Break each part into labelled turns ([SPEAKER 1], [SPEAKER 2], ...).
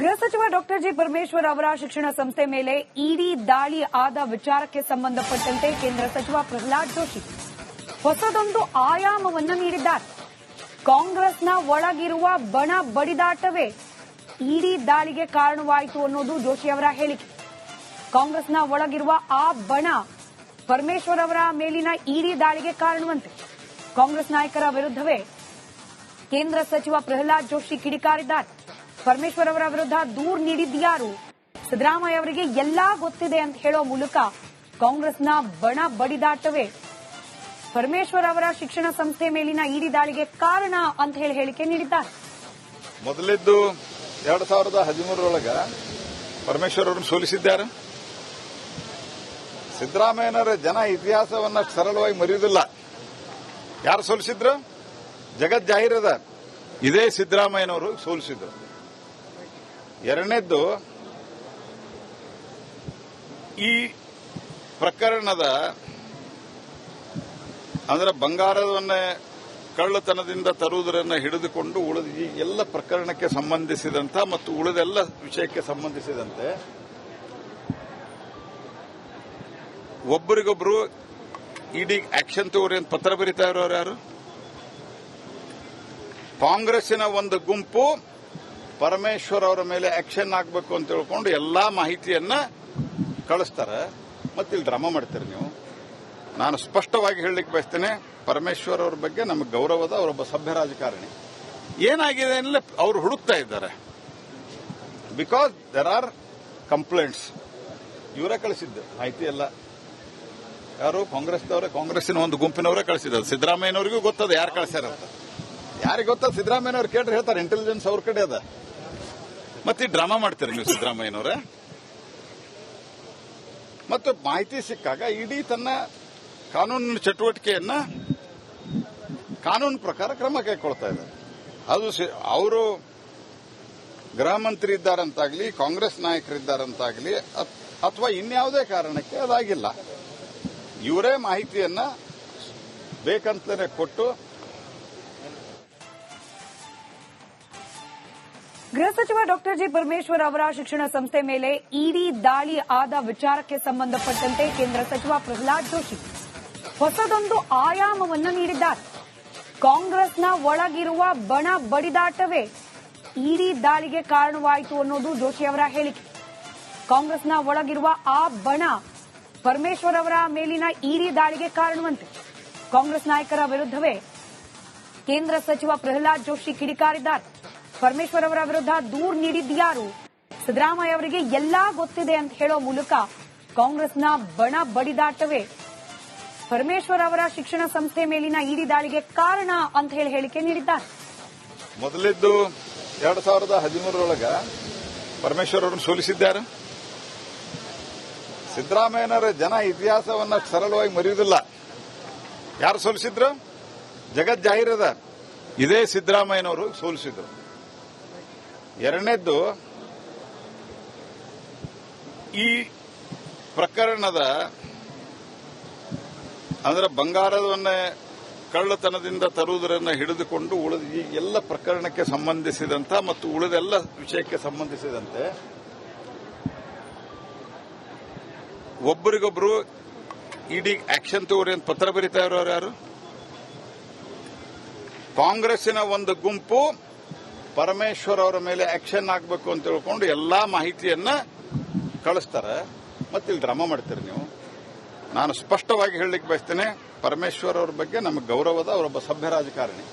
[SPEAKER 1] ಗೃಹ ಸಚಿವ doctor G Parameshwar ಅವರ ಶಿಕ್ಷಣ ಸಂಸ್ಥೆ ಮೇಲೆ ಇಡಿ ದಾಳಿ ಆದ ವಿಚಾರಕ್ಕೆ ಸಂಬಂಧಪಟ್ಟಂತೆ ಕೇಂದ್ರ ಸಚಿವ ಪ್ರಹ್ಲಾದ್ ಜೋಶಿ ಹೊಸದೊಂದು ಆಯಾಮವನ್ನು ನೀಡಿದ್ದಾರೆ. ಕಾಂಗ್ರೆಸ್ನ ಒಳಗಿರುವ ಬಣ ಬಡಿದಾಟವೇ ಇಡಿ ದಾಳಿಗೆ ಕಾರಣವಾಯಿತು ಅನ್ನೋದು ಜೋಶಿ ಅವರ ಹೇಳಿಕೆ. ಕಾಂಗ್ರೆಸ್ನ ಒಳಗಿರುವ ಆ ಬಣ ಪರಮೇಶ್ವರ್ ಅವರ ಮೇಲಿನ ಇಡಿ ದಾಳಿಗೆ ಕಾರಣವಂತೆ ಕಾಂಗ್ರೆಸ್ ನಾಯಕರ ವಿರುದ್ಧವೇ ಕೇಂದ್ರ ಸಚಿವ ಪ್ರಹ್ಲಾದ್ ಜೋಶಿ ಕಿಡಿಕಾರಿದ್ದಾರೆ. ಪರಮೇಶ್ವರ್ ಅವರ ವಿರುದ್ಧ ದೂರು ನೀಡಿದ್ಯಾರು? ಸಿದ್ದರಾಮಯ್ಯ ಅವರಿಗೆ ಎಲ್ಲಾ ಗೊತ್ತಿದೆ ಅಂತ ಹೇಳೋ ಮೂಲಕ ಕಾಂಗ್ರೆಸ್ನ ಬಣ ಬಡಿದಾಟವೇ ಪರಮೇಶ್ವರ್ ಅವರ ಶಿಕ್ಷಣ ಸಂಸ್ಥೆ ಮೇಲಿನ ಇಡಿ ದಾಳಿಗೆ ಕಾರಣ ಅಂತ ಹೇಳಿ ಹೇಳಿಕೆ ನೀಡಿದ್ದಾರೆ.
[SPEAKER 2] ಮೊದಲಿದ್ದು 2013 ಪರಮೇಶ್ವರ್ ಅವರನ್ನು ಸೋಲಿಸಿದ್ದಾರೆ. ಸಿದ್ದರಾಮಯ್ಯನವರ ಜನ ಇತಿಹಾಸವನ್ನ ಸರಳವಾಗಿ ಮರೆಯುವುದಿಲ್ಲ. ಯಾರು ಸೋಲಿಸಿದ್ರು? ಜಗತ್ ಜಾಹೀರದ ಇದೇ ಸಿದ್ದರಾಮಯ್ಯನವರು ಸೋಲಿಸಿದ್ರು. ಎರಡನೇದ್ದು, ಈ ಪ್ರಕರಣದ ಅಂದ್ರೆ ಬಂಗಾರವನ್ನೇ ಕಳ್ಳತನದಿಂದ ತರುವುದರನ್ನು ಹಿಡಿದುಕೊಂಡು ಉಳಿದ ಈ ಎಲ್ಲ ಪ್ರಕರಣಕ್ಕೆ ಸಂಬಂಧಿಸಿದಂತ ಮತ್ತು ಉಳಿದೆಲ್ಲ ವಿಷಯಕ್ಕೆ ಸಂಬಂಧಿಸಿದಂತೆ ಒಬ್ಬರಿಗೊಬ್ಬರು ಇಡಿ ಆಕ್ಷನ್ ತಗೋರಿ ಅಂತ ಪತ್ರ ಬರೀತಾ ಇರೋರು ಯಾರು? ಕಾಂಗ್ರೆಸ್ಸಿನ ಒಂದು ಗುಂಪು ಪರಮೇಶ್ವರ್ ಅವರ ಮೇಲೆ ಆಕ್ಷನ್ ಆಗಬೇಕು ಅಂತ ತಿಳ್ಕೊಂಡು ಎಲ್ಲಾ ಮಾಹಿತಿಯನ್ನ ಕಳಿಸ್ತಾರೆ. ಮತ್ತಿಲ್ಲಿ ಡ್ರಾಮಾ ಮಾಡ್ತೀರಿ ನೀವು. ನಾನು ಸ್ಪಷ್ಟವಾಗಿ ಹೇಳಲಿಕ್ಕೆ ಬಯಸ್ತೇನೆ, ಪರಮೇಶ್ವರ್ ಅವರ ಬಗ್ಗೆ ನಮಗೆ ಗೌರವದ, ಅವರೊಬ್ಬ ಸಭ್ಯ ರಾಜಕಾರಣಿ. ಏನಾಗಿದೆ ಅಂದ್ರೆ ಅವರು ಹುಡುಕ್ತಾ ಇದ್ದಾರೆ. Because there are complaints. ಇವರೇ ಕಳಿಸಿದ್ದು ಮಾಹಿತಿ ಎಲ್ಲ. ಯಾರು? ಕಾಂಗ್ರೆಸ್ನವರೇ, ಕಾಂಗ್ರೆಸ್ಸಿನ ಒಂದು ಗುಂಪಿನವರೇ ಕಳಿಸಿದ್ದಾರೆ. ಸಿದ್ದರಾಮಯ್ಯನವರಿಗೂ ಗೊತ್ತದ ಯಾರು ಕಳಿಸ್ಯಾರ ಅಂತ. ಯಾರಿಗೆ ಗೊತ್ತದ? ಸಿದ್ದರಾಮಯ್ಯನವ್ರು ಕೇಳ್ರಿ ಹೇಳ್ತಾರೆ. ಇಂಟೆಲಿಜೆನ್ಸ್ ಅವ್ರ ಕಡೆ ಅದ. ಮತ್ತೆ ಡ್ರಾಮಾ ಮಾಡ್ತೀರಿ ನೀವು ಸಿದ್ದರಾಮಯ್ಯನವರೇ. ಮತ್ತು ಮಾಹಿತಿ ಸಿಕ್ಕಾಗ ಇಡೀ ತನ್ನ ಕಾನೂನಿನ ಚಟುವಟಿಕೆಯನ್ನ ಕಾನೂನು ಪ್ರಕಾರ ಕ್ರಮ ಕೈಗೊಳ್ತಾ ಇದ್ದಾರೆ. ಅದು ಅವರು ಗೃಹ ಮಂತ್ರಿ ಇದ್ದಾರಂತಾಗ್ಲಿ, ಕಾಂಗ್ರೆಸ್ ನಾಯಕರಿದ್ದಾರಂತಾಗ್ಲಿ, ಅಥವಾ ಇನ್ಯಾವುದೇ ಕಾರಣಕ್ಕೆ ಅದಾಗಿಲ್ಲ. ಇವರೇ ಮಾಹಿತಿಯನ್ನ ಬೇಕಂತಲೇ ಕೊಟ್ಟು.
[SPEAKER 1] ಗೃಹ ಸಚಿವ ಡಾಕ್ಟರ್ ಜಿ ಪರಮೇಶ್ವರ್ ಅವರ ಶಿಕ್ಷಣ ಸಂಸ್ಥೆ ಮೇಲೆ ಇಡಿ ದಾಳಿ ಆದ ವಿಚಾರಕ್ಕೆ ಸಂಬಂಧಪಟ್ಟಂತೆ ಕೇಂದ್ರ ಸಚಿವ ಪ್ರಹ್ಲಾದ್ ಜೋಶಿ ಹೊಸದೊಂದು ಆಯಾಮವನ್ನು ನೀಡಿದ್ದಾರೆ. ಕಾಂಗ್ರೆಸ್ನ ಒಳಗಿರುವ ಬಣ ಬಡಿದಾಟವೇ ಇಡಿ ದಾಳಿಗೆ ಕಾರಣವಾಯಿತು ಅನ್ನೋದು ಜೋಶಿ ಅವರ ಹೇಳಿಕೆ. ಕಾಂಗ್ರೆಸ್ನ ಒಳಗಿರುವ ಆ ಬಣ ಪರಮೇಶ್ವರ್ ಅವರ ಮೇಲಿನ ಇಡಿ ದಾಳಿಗೆ ಕಾರಣವಂತೆ ಕಾಂಗ್ರೆಸ್ ನಾಯಕರ ವಿರುದ್ಧವೇ ಕೇಂದ್ರ ಸಚಿವ ಪ್ರಹ್ಲಾದ್ ಜೋಶಿ ಕಿಡಿಕಾರಿದ್ದಾರೆ. ಪರಮೇಶ್ವರ್ ಅವರ ವಿರುದ್ಧ ದೂರು ನೀಡಿದ್ಯಾರು? ಸಿದ್ದರಾಮಯ್ಯ ಅವರಿಗೆ ಎಲ್ಲಾ ಗೊತ್ತಿದೆ ಅಂತ ಹೇಳೋ ಮೂಲಕ ಕಾಂಗ್ರೆಸ್ನ ಬಣ ಬಡಿದಾಟವೇ ಪರಮೇಶ್ವರ್ ಅವರ ಶಿಕ್ಷಣ ಸಂಸ್ಥೆ ಮೇಲಿನ ಇಡಿ ದಾಳಿಗೆ ಕಾರಣ ಅಂತ ಹೇಳಿ ಹೇಳಿಕೆ ನೀಡಿದ್ದಾರೆ.
[SPEAKER 2] ಮೊದಲಿದ್ದು 2013 ಪರಮೇಶ್ವರ್ ಅವರನ್ನು ಸೋಲಿಸಿದ್ದಾರೆ. ಸಿದ್ದರಾಮಯ್ಯನವರ ಜನ ಇತಿಹಾಸವನ್ನ ಸರಳವಾಗಿ ಮರೆಯುವುದಿಲ್ಲ. ಯಾರು ಸೋಲಿಸಿದ್ರು? ಜಗತ್ ಜಾಹೀರದ ಇದೇ ಸಿದ್ದರಾಮಯ್ಯನವರು ಸೋಲಿಸಿದ್ರು. ಎರಡನೇದ್ದು, ಈ ಪ್ರಕರಣದ ಅಂದ್ರೆ ಬಂಗಾರವನ್ನೇ ಕಳ್ಳತನದಿಂದ ತರುವುದರನ್ನು ಹಿಡಿದುಕೊಂಡು ಉಳಿದ ಈ ಎಲ್ಲ ಪ್ರಕರಣಕ್ಕೆ ಸಂಬಂಧಿಸಿದಂತ ಮತ್ತು ಉಳಿದೆಲ್ಲ ವಿಷಯಕ್ಕೆ ಸಂಬಂಧಿಸಿದಂತೆ ಒಬ್ಬರಿಗೊಬ್ಬರು ಇಡಿ ಆಕ್ಷನ್ ತಗೋರಿ ಅಂತ ಪತ್ರ ಬರೀತಾ ಇರೋರು ಯಾರು? ಕಾಂಗ್ರೆಸ್ಸಿನ ಒಂದು ಗುಂಪು ಪರಮೇಶ್ವರ್ ಅವರ ಮೇಲೆ ಆಕ್ಷನ್ ಆಗಬೇಕು ಅಂತ ತಿಳ್ಕೊಂಡು ಎಲ್ಲಾ ಮಾಹಿತಿಯನ್ನ ಕಳಿಸ್ತಾರೆ. ಮತ್ತಿಲ್ಲಿ ಡ್ರಾಮಾ ಮಾಡ್ತೀರಿ ನೀವು. ನಾನು ಸ್ಪಷ್ಟವಾಗಿ ಹೇಳಲಿಕ್ಕೆ ಬಯಸ್ತೇನೆ, ಪರಮೇಶ್ವರ್ ಅವರ ಬಗ್ಗೆ ನಮಗೆ ಗೌರವದ, ಅವರೊಬ್ಬ ಸಭ್ಯ ರಾಜಕಾರಣಿ.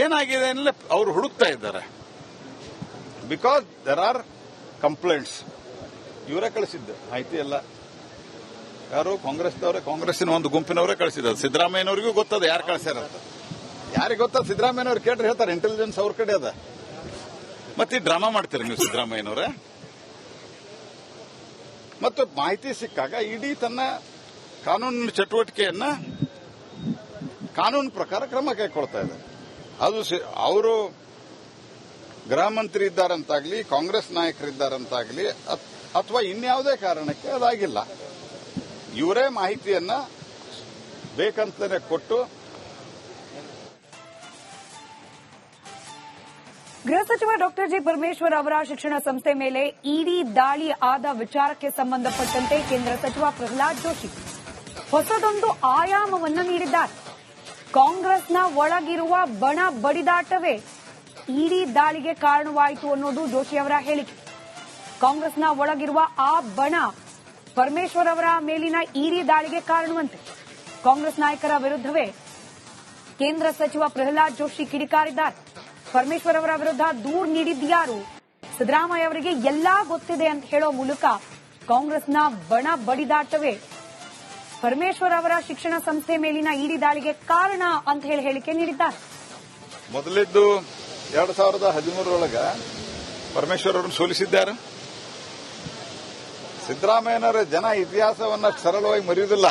[SPEAKER 2] ಏನಾಗಿದೆ ಅಂದ್ರೆ ಅವರು ಹುಡುಕ್ತಾ ಇದ್ದಾರೆ. Because there are complaints. ಇವರೇ ಕಳಿಸಿದ್ದು ಮಾಹಿತಿ ಎಲ್ಲ. ಯಾರು? ಕಾಂಗ್ರೆಸ್ನವರೇ, ಕಾಂಗ್ರೆಸ್ಸಿನ ಒಂದು ಗುಂಪಿನವರೇ ಕಳಿಸಿದ್ದಾರೆ. ಸಿದ್ದರಾಮಯ್ಯನವರಿಗೂ ಗೊತ್ತದ ಯಾರು ಕಳಿಸ್ಯಾರ ಅಂತ. ಯಾರಿಗೆ ಗೊತ್ತದ? ಸಿದ್ದರಾಮಯ್ಯನವ್ರು ಕೇಳ್ರಿ ಹೇಳ್ತಾರೆ. ಇಂಟೆಲಿಜೆನ್ಸ್ ಅವ್ರ ಕಡೆ ಅದ. ಮತ್ತೆ ಡ್ರಾಮಾ ಮಾಡ್ತೀರಿ ನೀವು ಸಿದ್ದರಾಮಯ್ಯನವರೇ. ಮತ್ತು ಮಾಹಿತಿ ಸಿಕ್ಕಾಗ ಇಡೀ ತನ್ನ ಕಾನೂನಿನ ಚಟುವಟಿಕೆಯನ್ನ ಕಾನೂನು ಪ್ರಕಾರ ಕ್ರಮ ಕೈಗೊಳ್ತಾ ಇದ್ದಾರೆ. ಅದು ಅವರು ಗೃಹ ಮಂತ್ರಿ ಇದ್ದಾರಂತಾಗ್ಲಿ, ಕಾಂಗ್ರೆಸ್ ನಾಯಕರಿದ್ದಾರಂತಾಗ್ಲಿ, ಅಥವಾ ಇನ್ಯಾವುದೇ ಕಾರಣಕ್ಕೆ ಅದಾಗಿಲ್ಲ. ಇವರೇ ಮಾಹಿತಿಯನ್ನ ಬೇಕಂತಲೇ ಕೊಟ್ಟು
[SPEAKER 1] ಗೃಹ ಸಚಿವ ಡಾಕ್ಟರ್ ಜಿ ಪರಮೇಶ್ವರ್ ಅವರ ಶಿಕ್ಷಣ ಸಂಸ್ಥೆ ಮೇಲೆ ಇಡಿ ದಾಳಿ ಆದ ವಿಚಾರಕ್ಕೆ ಸಂಬಂಧಪಟ್ಟಂತೆ ಕೇಂದ್ರ ಸಚಿವ ಪ್ರಹ್ಲಾದ್ ಜೋಶಿ ಹೊಸದೊಂದು ಆಯಾಮವನ್ನು ನೀಡಿದ್ದಾರೆ. ಕಾಂಗ್ರೆಸ್ನ ಒಳಗಿರುವ ಬಣ ಬಡಿದಾಟವೇ ಇಡಿ ದಾಳಿಗೆ ಕಾರಣವಾಯಿತು ಅನ್ನೋದು ಜೋಶಿ ಅವರ ಹೇಳಿಕೆ. ಕಾಂಗ್ರೆಸ್ನ ಒಳಗಿರುವ ಆ ಬಣ ಪರಮೇಶ್ವರ್ ಅವರ ಮೇಲಿನ ಇಡಿ ದಾಳಿಗೆ ಕಾರಣವಂತೆ. ಕಾಂಗ್ರೆಸ್ ನಾಯಕರ ವಿರುದ್ಧವೇ ಕೇಂದ್ರ ಸಚಿವ ಪ್ರಹ್ಲಾದ್ ಜೋಶಿ ಕಿಡಿಕಾರಿದ್ದಾರೆ. ಪರಮೇಶ್ವರ್ ಅವರ ವಿರುದ್ಧ ದೂರು ನೀಡಿದ್ಯಾರು? ಸಿದ್ದರಾಮಯ್ಯ ಅವರಿಗೆ ಎಲ್ಲಾ ಗೊತ್ತಿದೆ ಅಂತ ಹೇಳೋ ಮೂಲಕ ಕಾಂಗ್ರೆಸ್ನ ಬಣ ಬಡಿದಾಟವೇ ಪರಮೇಶ್ವರ್ ಅವರ ಶಿಕ್ಷಣ ಸಂಸ್ಥೆ ಮೇಲಿನ ಇಡಿ ದಾಳಿಗೆ ಕಾರಣ ಅಂತ ಹೇಳಿ ಹೇಳಿಕೆ ನೀಡಿದ್ದಾರೆ.
[SPEAKER 2] ಮೊದಲಿದ್ದು 2013 ಪರಮೇಶ್ವರ್ ಅವರನ್ನು ಸೋಲಿಸಿದ್ದಾರೆ. ಸಿದ್ದರಾಮಯ್ಯನವರ ಜನ ಇತಿಹಾಸವನ್ನ ಸರಳವಾಗಿ ಮರೆಯುವುದಿಲ್ಲ.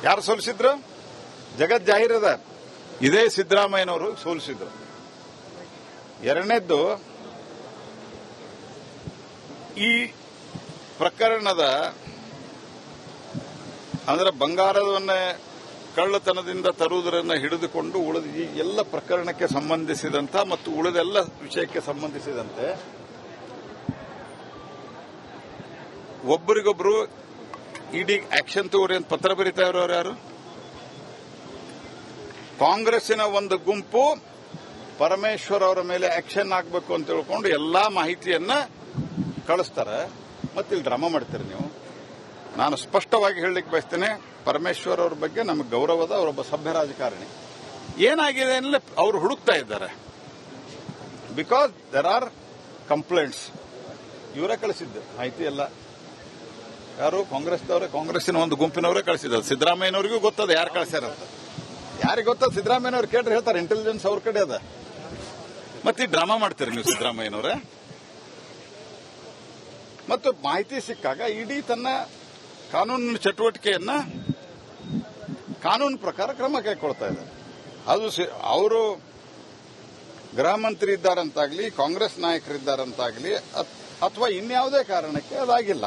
[SPEAKER 2] ಯಾರು ಸೋಲಿಸಿದ್ರು? ಜಗತ್ ಜಾಹೀರದ ಇದೇ ಸಿದ್ದರಾಮಯ್ಯನವರು ಸೋಲಿಸಿದ್ರು. ಎರಡನೇದ್ದು, ಈ ಪ್ರಕರಣದ ಅಂದ್ರೆ ಬಂಗಾರವನ್ನೇ ಕಳ್ಳತನದಿಂದ ತರುವುದರನ್ನು ಹಿಡಿದುಕೊಂಡು ಉಳಿದ ಈ ಎಲ್ಲ ಪ್ರಕರಣಕ್ಕೆ ಸಂಬಂಧಿಸಿದಂತ ಮತ್ತು ಉಳಿದೆಲ್ಲ ವಿಷಯಕ್ಕೆ ಸಂಬಂಧಿಸಿದಂತೆ ಒಬ್ಬರಿಗೊಬ್ಬರು ಇಡಿ ಆಕ್ಷನ್ ತಗೋರಿ ಅಂತ ಪತ್ರ ಬರೀತಾ ಇರೋರು ಯಾರು? ಕಾಂಗ್ರೆಸ್ಸಿನ ಒಂದು ಗುಂಪು ಪರಮೇಶ್ವರ್ ಅವರ ಮೇಲೆ ಆಕ್ಷನ್ ಆಗಬೇಕು ಅಂತ ತಿಳ್ಕೊಂಡು ಎಲ್ಲಾ ಮಾಹಿತಿಯನ್ನ ಕಳಿಸ್ತಾರೆ. ಮತ್ತಿಲ್ಲಿ ಡ್ರಾಮಾ ಮಾಡ್ತೀರಿ ನೀವು. ನಾನು ಸ್ಪಷ್ಟವಾಗಿ ಹೇಳಲಿಕ್ಕೆ ಬಯಸ್ತೇನೆ, ಪರಮೇಶ್ವರ್ ಅವರ ಬಗ್ಗೆ ನಮಗೆ ಗೌರವದ, ಅವರೊಬ್ಬ ಸಭ್ಯ ರಾಜಕಾರಣಿ. ಏನಾಗಿದೆ ಅಂದ್ರೆ ಅವರು ಹುಡುಕ್ತಾ ಇದ್ದಾರೆ. Because there are complaints. ಇವರೇ ಕಳಿಸಿದ್ದು ಮಾಹಿತಿ ಎಲ್ಲ. ಯಾರು? ಕಾಂಗ್ರೆಸ್ನವರೇ, ಕಾಂಗ್ರೆಸ್ಸಿನ ಒಂದು ಗುಂಪಿನವರೇ ಕಳಿಸಿದ್ದಾರೆ. ಸಿದ್ದರಾಮಯ್ಯನವರಿಗೂ ಗೊತ್ತದ ಯಾರು ಕಳಿಸ್ಯಾರಂತ. ಯಾರಿಗೆ ಗೊತ್ತದ? ಸಿದ್ದರಾಮಯ್ಯನವ್ರು ಕೇಳ್ರಿ ಹೇಳ್ತಾರೆ. ಇಂಟೆಲಿಜೆನ್ಸ್ ಅವ್ರ ಕಡೆ ಅದ. ಮತ್ತೆ ಡ್ರಾಮಾ ಮಾಡ್ತೀರಿ ನೀವು ಸಿದ್ದರಾಮಯ್ಯನವರೇ. ಮತ್ತು ಮಾಹಿತಿ ಸಿಕ್ಕಾಗ ಇಡೀ ತನ್ನ ಕಾನೂನಿನ ಚಟುವಟಿಕೆಯನ್ನ ಕಾನೂನು ಪ್ರಕಾರ ಕ್ರಮ ಕೈಗೊಳ್ತಾ ಇದ್ದಾರೆ. ಅದು ಅವರು ಗೃಹ ಮಂತ್ರಿ ಇದ್ದಾರಂತಾಗ್ಲಿ, ಕಾಂಗ್ರೆಸ್ ನಾಯಕರಿದ್ದಾರಂತಾಗ್ಲಿ, ಅಥವಾ ಇನ್ಯಾವುದೇ ಕಾರಣಕ್ಕೆ ಅದಾಗಿಲ್ಲ.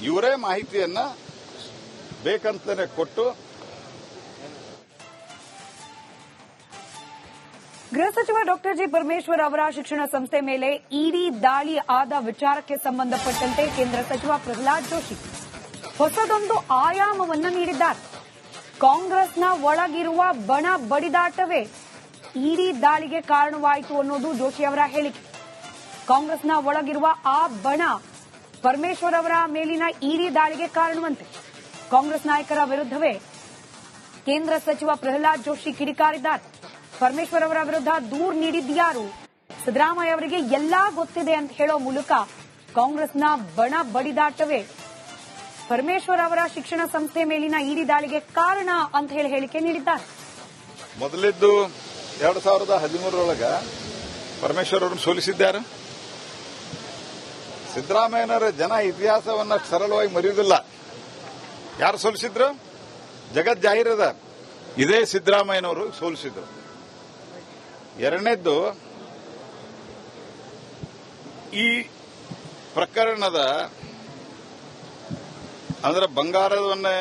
[SPEAKER 2] ಇವರೇ ಮಾಹಿತಿಯನ್ನ ಬೇಕಂತಾನೆ ಕೊಟ್ಟು.
[SPEAKER 1] ಗೃಹ ಸಚಿವ ಡಾಕ್ಟರ್ ಜಿ ಪರಮೇಶ್ವರ್ ಅವರ ಶಿಕ್ಷಣ ಸಂಸ್ಥೆ ಮೇಲೆ ಇಡಿ ದಾಳಿ ಆದ ವಿಚಾರಕ್ಕೆ ಸಂಬಂಧಪಟ್ಟಂತೆ ಕೇಂದ್ರ ಸಚಿವ ಪ್ರಹ್ಲಾದ್ ಜೋಶಿ ಹೊಸದೊಂದು ಆಯಾಮವನ್ನು ನೀಡಿದ್ದಾರೆ. ಕಾಂಗ್ರೆಸ್ನ ಒಳಗಿರುವ ಬಣ ಬಡಿದಾಟವೇ ಇಡಿ ದಾಳಿಗೆ ಕಾರಣವಾಯಿತು ಅನ್ನೋದು ಜೋಶಿ ಅವರ ಹೇಳಿಕೆ. ಕಾಂಗ್ರೆಸ್ನ ಒಳಗಿರುವ ಆ ಬಣ ಪರಮೇಶ್ವರ್ ಅವರ ಮೇಲಿನ ಇಡಿ ದಾಳಿಗೆ ಕಾರಣವಂತೆ. ಕಾಂಗ್ರೆಸ್ ನಾಯಕರ ವಿರುದ್ಧವೇ ಕೇಂದ್ರ ಸಚಿವ ಪ್ರಹ್ಲಾದ್ ಜೋಶಿ ಕಿಡಿಕಾರಿದ್ದಾರೆ. ಪರಮೇಶ್ವರ್ ಅವರ ವಿರುದ್ಧ ದೂರು ನೀಡಿದ್ಯಾರು? ಸಿದ್ದರಾಮಯ್ಯ ಅವರಿಗೆ ಎಲ್ಲಾ ಗೊತ್ತಿದೆ ಅಂತ ಹೇಳೋ ಮೂಲಕ ಕಾಂಗ್ರೆಸ್ನ ಬಣ ಬಡಿದಾಟವೇ ಪರಮೇಶ್ವರ್ ಅವರ ಶಿಕ್ಷಣ ಸಂಸ್ಥೆ ಮೇಲಿನ ಇಡಿ ದಾಳಿಗೆ ಕಾರಣ ಅಂತ ಹೇಳಿ ಹೇಳಿಕೆ ನೀಡಿದ್ದಾರೆ.
[SPEAKER 2] ಮೊದಲಿದ್ದು 2013 ಪರಮೇಶ್ವರ್ ಅವರನ್ನು ಸೋಲಿಸಿದ್ದಾರೆ. ಸಿದ್ದರಾಮಯ್ಯನವರ ಜನ ಇತಿಹಾಸವನ್ನ ಸರಳವಾಗಿ ಮರೆಯುವುದಿಲ್ಲ. ಯಾರು ಸೋಲಿಸಿದ್ರು? ಜಗತ್ ಜಾಹೀರದ ಇದೇ ಸಿದ್ದರಾಮಯ್ಯನವರು ಸೋಲಿಸಿದ್ರು. ಎರಡನೇದ್ದು, ಈ ಪ್ರಕರಣದ ಅಂದ್ರೆ ಬಂಗಾರವನ್ನೇ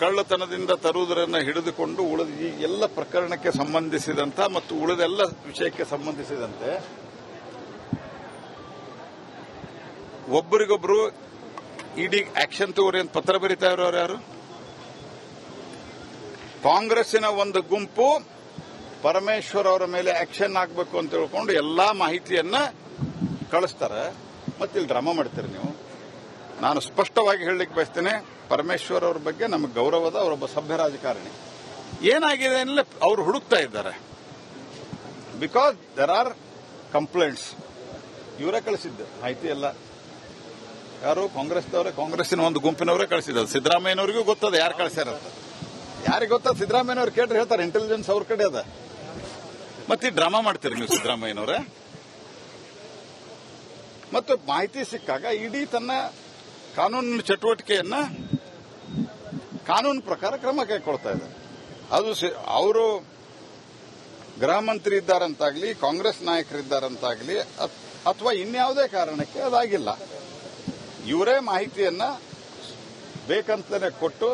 [SPEAKER 2] ಕಳ್ಳತನದಿಂದ ತರುವುದರನ್ನು ಹಿಡಿದುಕೊಂಡು ಉಳಿದ ಈ ಎಲ್ಲ ಪ್ರಕರಣಕ್ಕೆ ಸಂಬಂಧಿಸಿದಂತ ಮತ್ತು ಉಳಿದೆಲ್ಲ ವಿಷಯಕ್ಕೆ ಸಂಬಂಧಿಸಿದಂತೆ ಒಬ್ಬರಿಗೊಬ್ಬರು ಇಡಿ ಆಕ್ಷನ್ ತಗೋರಿ ಅಂತ ಪತ್ರ ಬರೀತಾ ಇರೋರು ಯಾರು? ಕಾಂಗ್ರೆಸ್ಸಿನ ಒಂದು ಗುಂಪು ಪರಮೇಶ್ವರ್ ಅವರ ಮೇಲೆ ಆಕ್ಷನ್ ಆಗಬೇಕು ಅಂತ ತಿಳ್ಕೊಂಡು ಎಲ್ಲಾ ಮಾಹಿತಿಯನ್ನ ಕಳಿಸ್ತಾರೆ. ಮತ್ತಿಲ್ಲಿ ಡ್ರಾಮಾ ಮಾಡ್ತೀರಿ ನೀವು. ನಾನು ಸ್ಪಷ್ಟವಾಗಿ ಹೇಳಲಿಕ್ಕೆ ಬಯಸ್ತೇನೆ, ಪರಮೇಶ್ವರ್ ಅವರ ಬಗ್ಗೆ ನಮಗೆ ಗೌರವದ, ಅವರೊಬ್ಬ ಸಭ್ಯ ರಾಜಕಾರಣಿ. ಏನಾಗಿದೆ ಅಂದ್ರೆ ಅವರು ಹುಡುಕ್ತಾ ಇದ್ದಾರೆ. Because there are complaints. ಇವರೇ ಕಳಿಸಿದ್ದು ಮಾಹಿತಿ ಎಲ್ಲ. ಯಾರು? ಕಾಂಗ್ರೆಸ್ನವರೇ, ಕಾಂಗ್ರೆಸ್ಸಿನ ಒಂದು ಗುಂಪಿನವರೇ ಕಳಿಸಿದ್ದಾರೆ. ಸಿದ್ದರಾಮಯ್ಯನವರಿಗೂ ಗೊತ್ತದ ಯಾರು ಕಳಿಸ್ಯಾರಂತ. ಯಾರಿಗೆ ಗೊತ್ತದ? ಸಿದ್ದರಾಮಯ್ಯನವ್ರು ಕೇಳ್ರಿ ಹೇಳ್ತಾರೆ. ಇಂಟೆಲಿಜೆನ್ಸ್ ಅವ್ರ ಕಡೆ ಅದ. ಮತ್ತೆ ಡ್ರಾಮಾ ಮಾಡ್ತೀರಿ ನೀವು ಸಿದ್ದರಾಮಯ್ಯನವರೇ. ಮತ್ತು ಮಾಹಿತಿ ಸಿಕ್ಕಾಗ ಇಡೀ ತನ್ನ ಕಾನೂನಿನ ಚಟುವಟಿಕೆಯನ್ನ ಕಾನೂನು ಪ್ರಕಾರ ಕ್ರಮ ಕೈಗೊಳ್ತಾ ಇದ್ದಾರೆ. ಅದು ಅವರು ಗೃಹ ಮಂತ್ರಿ ಇದ್ದಾರಂತಾಗ್ಲಿ, ಕಾಂಗ್ರೆಸ್ ನಾಯಕರಿದ್ದಾರಂತಾಗ್ಲಿ, ಅಥವಾ ಇನ್ಯಾವುದೇ ಕಾರಣಕ್ಕೆ ಅದಾಗಿಲ್ಲ. ಇವರೇ ಮಾಹಿತಿಯನ್ನ ಬೇಕಂತಾನೆ ಕೊಟ್ಟು